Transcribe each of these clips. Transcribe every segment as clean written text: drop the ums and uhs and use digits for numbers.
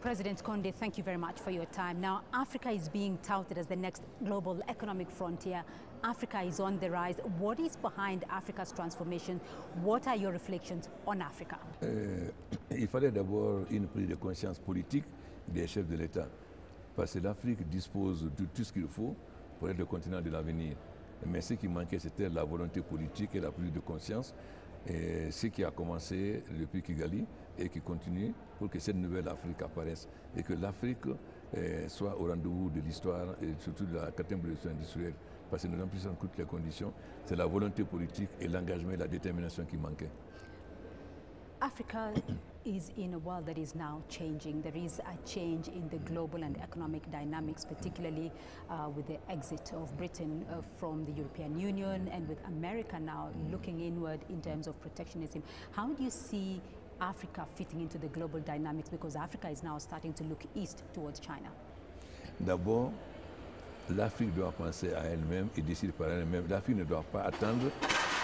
President Conde, thank you very much for your time. Now, Africa is being touted as the next global economic frontier. Africa is on the rise. What is behind Africa's transformation? What are your reflections on Africa? Il fallait d'abord une prise de conscience politique des chefs de l'État. Parce que l'Afrique dispose de tout ce qu'il faut pour être le continent de l'avenir. Mais ce qui manquait, c'était la volonté politique et la prise de conscience. Et ce qui a commencé depuis Kigali et qui continue pour que cette nouvelle Afrique apparaisse et que l'Afrique soit au rendez-vous de l'histoire et surtout de la 4e révolution industrielle. Parce que nous remplissons toutes les conditions. C'est la volonté politique et l'engagement et la détermination qui manquaient. Africa is in a world that is now changing. There is a change in the global and economic dynamics, particularly with the exit of Britain from the European Union and with America now looking inward in terms of protectionism. How do you see Africa fitting into the global dynamics, because Africa is now starting to look east towards China? D'abord, l'Afrique doit penser à elle-même et décider par elle-même. L'Afrique ne doit pas attendre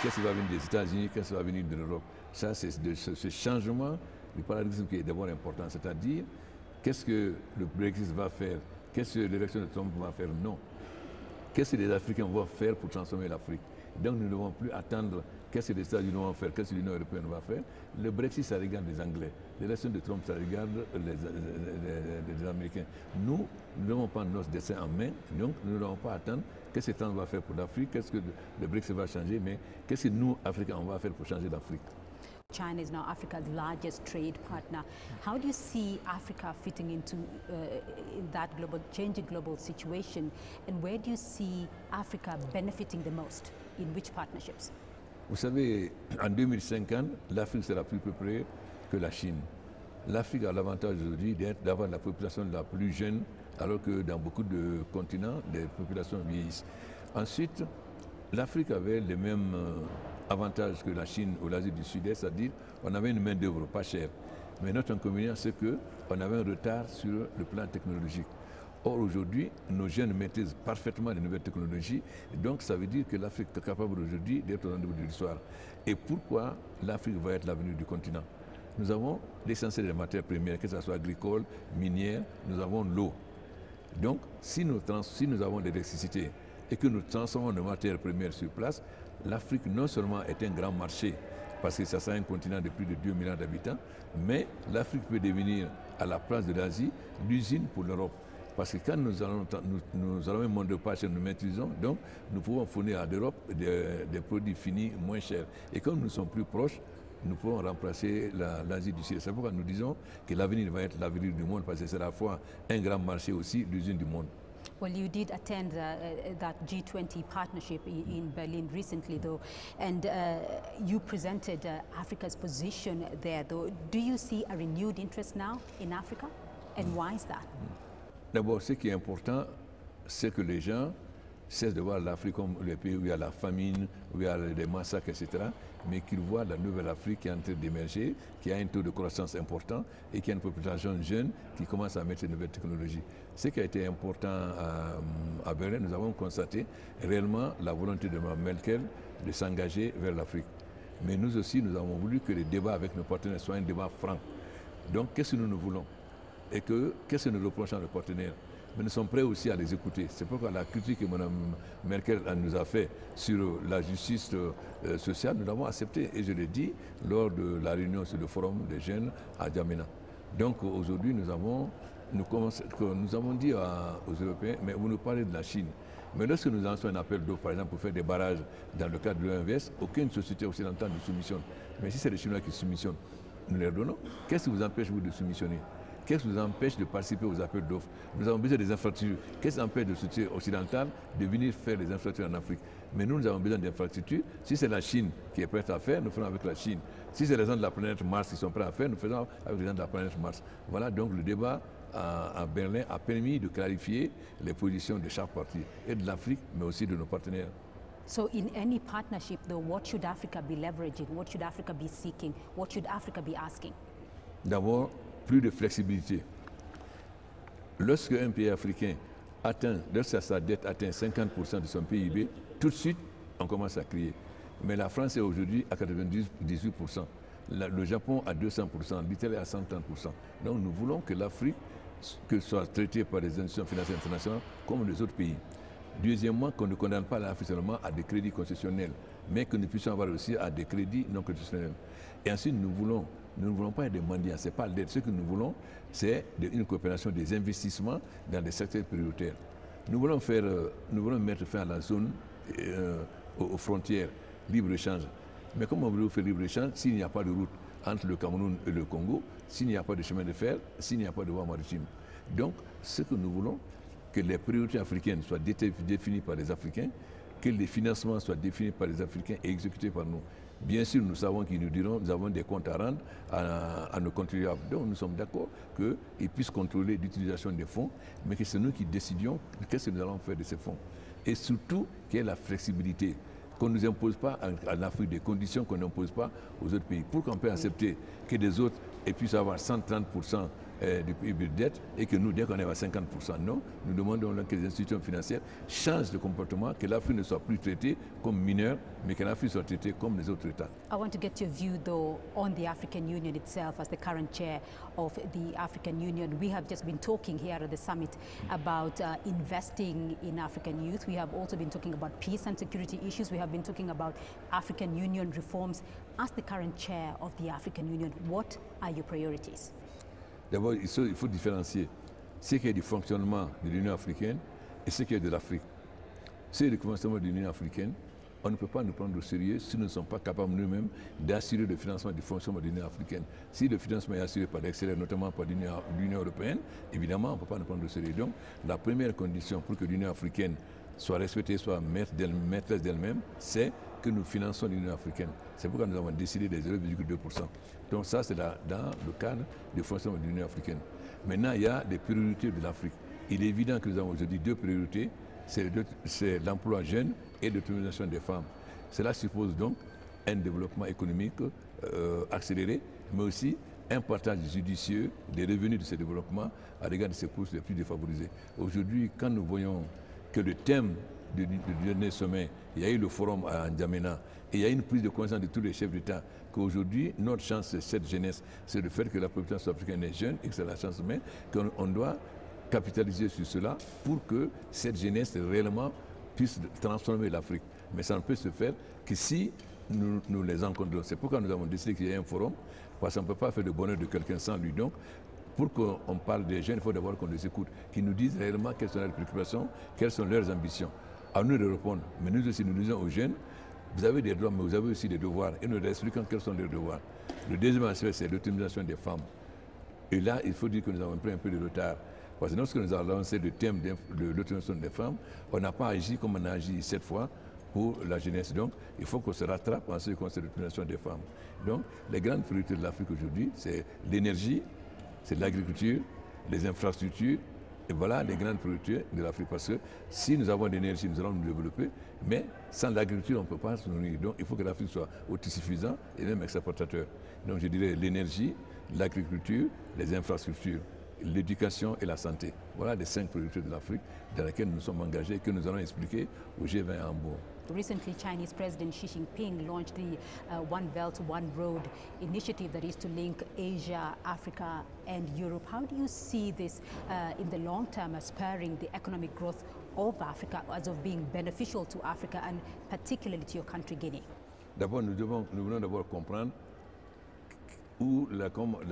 qu'est-ce qui va venir des États-Unis, qu'est-ce qui va venir de l'Europe. Ça, c'est ce changement du paradigme qui est d'abord important. C'est-à-dire, qu'est-ce que le Brexit va faire? Qu'est-ce que l'élection de Trump va faire? Non. Qu'est-ce que les Africains vont faire pour transformer l'Afrique? Donc, nous ne devons plus attendre qu'est-ce que les États-Unis vont faire, qu'est-ce que l'Union européenne va faire. Le Brexit, ça regarde les Anglais. L'élection de Trump, ça regarde les Américains. Nous ne devons pas notre destin en main, donc nous ne devons pas attendre qu'est-ce que Trump va faire pour l'Afrique, qu'est-ce que le Brexit va changer, mais qu'est-ce que nous, Africains, on va faire pour changer l'Afrique. China is now Africa's largest trade partner. How do you see Africa fitting into in that changing global situation, and where do you see Africa benefiting the most? In which partnerships? Vous savez, en 2050, l'Afrique sera plus peuplée que la Chine. L'Afrique a l'avantage aujourd'hui d'avoir la population la plus jeune, alors que dans beaucoup de continents, les populations vieillissent. Ensuite, l'Afrique avait les mêmes avantages que la Chine ou l'Asie du Sud-Est, c'est-à-dire qu'on avait une main-d'œuvre pas chère. Mais notre inconvénient, c'est qu'on avait un retard sur le plan technologique. Or, aujourd'hui, nos jeunes maîtrisent parfaitement les nouvelles technologies. Et donc, ça veut dire que l'Afrique est capable aujourd'hui d'être au rendez-vous de l'histoire. Et pourquoi l'Afrique va être l'avenir du continent? Nous avons l'essentiel des matières premières, que ce soit agricole, minière, nous avons l'eau. Donc, si nous avons de l'électricité et que nous transformons nos matières premières sur place, l'Afrique non seulement est un grand marché, parce que ça sera un continent de plus de 2 millions d'habitants, mais l'Afrique peut devenir, à la place de l'Asie, l'usine pour l'Europe. Parce que quand nous allons un monde de pâche et nous maîtrisons, donc nous pouvons fournir à l'Europe des produits finis moins chers. Et comme nous sommes plus proches, nous pouvons remplacer l'Asie du Sud. C'est pourquoi nous disons que l'avenir va être l'avenir du monde, parce que c'est à la fois un grand marché aussi, l'usine du monde. Well, you did attend that G20 partnership in Berlin recently, though, and you presented Africa's position there, though. Do you see a renewed interest now in Africa, and why is that? D'abord, ce qui est important, c'est que les gens cessent de voir l'Afrique comme le pays où il y a la famine, où il y a des massacres, etc., mais qu'ils voient la nouvelle Afrique qui est en train d'émerger, qui a un taux de croissance important et qui a une population jeune qui commence à mettre de nouvelles technologies. Ce qui a été important à Berlin, nous avons constaté réellement la volonté de Mme Merkel de s'engager vers l'Afrique. Mais nous aussi, nous avons voulu que les débats avec nos partenaires soient un débat franc. Donc, qu'est-ce que nous voulons? Et qu'est-ce que nous reprochons à nos partenaires? Mais nous sommes prêts aussi à les écouter. C'est pourquoi la critique que Mme Merkel nous a fait sur la justice sociale, nous l'avons acceptée. Et je l'ai dit lors de la réunion sur le forum des jeunes à Djamena. Donc aujourd'hui, nous avons dit aux Européens, mais vous nous parlez de la Chine. Mais lorsque nous lançons un appel d'eau, par exemple, pour faire des barrages dans le cadre de l'OMVS, aucune société occidentale ne soumissionne. Mais si c'est les Chinois qui soumissionnent, nous les donnons. Qu'est-ce qui vous empêche, vous, de soumissionner? Qu'est-ce qui nous empêche de participer aux appels d'offres? Nous avons besoin des infrastructures. Qu'est-ce qui empêche de sociétés occidentales de venir faire les infrastructures en Afrique? Mais nous avons besoin d'infrastructures. Si c'est la Chine qui est prête à faire, nous faisons avec la Chine. Si c'est les gens de la planète Mars qui sont prêts à faire, nous faisons avec les gens de la planète Mars. Voilà, donc le débat à Berlin a permis de clarifier les positions de chaque parti, et de l'Afrique, mais aussi de nos partenaires. So in any partnership, though, what should Africa be leveraging? What should Africa be seeking? What should Africa be asking? D'abord, plus de flexibilité. Lorsque un pays africain lorsque sa dette atteint 50% de son PIB, tout de suite, on commence à crier. Mais la France est aujourd'hui à 98%. le Japon à 200%, l'Italie à 130%. Donc nous voulons que l'Afrique que soit traitée par les institutions financières internationales comme les autres pays. Deuxièmement, qu'on ne condamne pas l'Afrique seulement à des crédits concessionnels, mais que nous puissions avoir aussi à des crédits non concessionnels. Et ensuite, nous ne voulons pas des mendiants, ce n'est pas l'aide. Ce que nous voulons, c'est une coopération des investissements dans des secteurs prioritaires. Nous voulons mettre fin à la zone aux frontières, libre-échange. Mais comment voulez-vous faire libre-échange s'il n'y a pas de route entre le Cameroun et le Congo, s'il n'y a pas de chemin de fer, s'il n'y a pas de voie maritime? Donc, ce que nous voulons, que les priorités africaines soient définies par les Africains, que les financements soient définis par les Africains et exécutés par nous. Bien sûr, nous savons qu'ils nous diront nous avons des comptes à rendre à nos contribuables. Donc, nous sommes d'accord qu'ils puissent contrôler l'utilisation des fonds, mais que c'est nous qui décidions qu'est-ce que nous allons faire de ces fonds. Et surtout, qu'il y ait la flexibilité, qu'on ne nous impose pas à l'Afrique des conditions qu'on n'impose pas aux autres pays. Pour qu'on puisse accepter que des autres puissent avoir 130% du PIB de dette et que nous, dès qu'on est à 50%, non, nous demandons que les institutions financières changent de comportement, que l'Afrique ne soit plus traitée comme mineure, mais que l'Afrique soit traitée comme les autres États. I want to get your view, though, on the African Union itself as the current chair of the African Union. We have just been talking here at the summit about investing in African youth. We have also been talking about peace and security issues. We have been talking about African Union reforms. As the current chair of the African Union, what are your priorities? D'abord, il faut différencier ce qui est du fonctionnement de l'Union africaine et ce qui est de l'Afrique. C'est le fonctionnement de l'Union africaine. On ne peut pas nous prendre au sérieux si nous ne sommes pas capables nous-mêmes d'assurer le financement du fonctionnement de l'Union africaine. Si le financement est assuré par l'extérieur, notamment par l'Union européenne, évidemment, on ne peut pas nous prendre au sérieux. Donc, la première condition pour que l'Union africaine soit respectée, soit maîtresse d'elle-même, c'est que nous finançons l'Union africaine. C'est pourquoi nous avons décidé des 0,2%. Donc ça, c'est dans le cadre du fonctionnement de l'Union africaine. Maintenant, il y a des priorités de l'Afrique. Il est évident que nous avons aujourd'hui deux priorités, c'est l'emploi jeune et l'autonomisation des femmes. Cela suppose donc un développement économique accéléré, mais aussi un partage judicieux des revenus de ce développement à l'égard de ces couches les plus défavorisées. Aujourd'hui, quand nous voyons que le thème du dernier sommet, il y a eu le forum à N'Djamena, et il y a une prise de conscience de tous les chefs d'État qu'aujourd'hui, notre chance, c'est cette jeunesse, c'est le fait que la population africaine est jeune et que c'est la chance humaine, qu'on doit capitaliser sur cela pour que cette jeunesse réellement puisse transformer l'Afrique. Mais ça ne peut se faire que si nous les encadrons. C'est pourquoi nous avons décidé qu'il y ait un forum, parce qu'on ne peut pas faire le bonheur de quelqu'un sans lui. Donc, pour qu'on parle des jeunes, il faut d'abord qu'on les écoute, qu'ils nous disent réellement quelles sont leurs préoccupations, quelles sont leurs ambitions. À nous de répondre. Mais nous aussi, nous disons aux jeunes, vous avez des droits, mais vous avez aussi des devoirs. Et nous leur expliquons quels sont leurs devoirs. Le deuxième aspect, c'est l'autonomisation des femmes. Et là, il faut dire que nous avons pris un peu de retard. Parce que lorsque nous avons lancé le thème de l'autonomisation des femmes, on n'a pas agi comme on a agi cette fois pour la jeunesse. Donc, il faut qu'on se rattrape en ce qui concerne l'autonomisation des femmes. Donc, les grandes priorités de l'Afrique aujourd'hui, c'est l'énergie, c'est l'agriculture, les infrastructures. Et voilà les grandes priorités de l'Afrique. Parce que si nous avons de l'énergie, nous allons nous développer. Mais sans l'agriculture, on ne peut pas se nourrir. Donc, il faut que l'Afrique soit autosuffisante et même exportateur. Donc, je dirais l'énergie, l'agriculture, les infrastructures, l'éducation et la santé. Voilà les 5 priorités de l'Afrique dans lesquelles nous sommes engagés et que nous allons expliquer au G20 à Hambourg. Recently, Chinese President Xi Jinping launched the One Belt, One Road initiative that is to link Asia, Africa, and Europe. How do you see this in the long term as spurring the economic growth of Africa, as of being beneficial to Africa and particularly to your country, Guinea? D'abord, nous voulons d'abord comprendre où la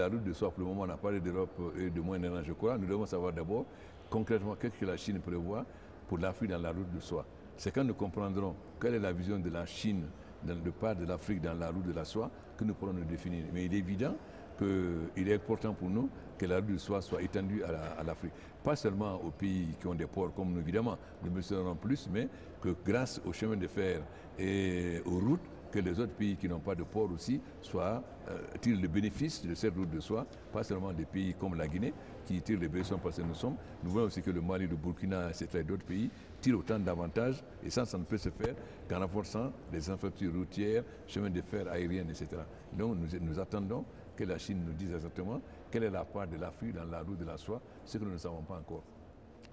route de soie, pour le moment, on a parlé d'Europe et de Moyen-Orient, je crois. Nous devons savoir d'abord concrètement qu'est-ce que la Chine prévoit pour l'Afrique dans la route de soie. C'est quand nous comprendrons quelle est la vision de la Chine de part de l'Afrique dans la route de la soie que nous pourrons nous définir. Mais il est évident qu'il est important pour nous que la route de soie soit étendue à l'Afrique. Pas seulement aux pays qui ont des ports comme nous, évidemment, nous mentionnerons plus, mais que grâce au chemin de fer et aux routes, que les autres pays qui n'ont pas de port aussi tirent le bénéfice de cette route de soie, pas seulement des pays comme la Guinée qui tirent les bénéfices parce que nous voyons aussi que le Mali, le Burkina, etc. et d'autres pays tirent autant d'avantages et ça ne peut se faire qu'en renforçant les infrastructures routières, chemins de fer, aériens, etc. Donc nous attendons que la Chine nous dise exactement quelle est la part de l'Afrique dans la route de la soie, ce que nous ne savons pas encore.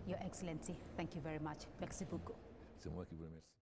Your Excellency, thank you very much. Merci beaucoup. C'est moi qui vous remercie.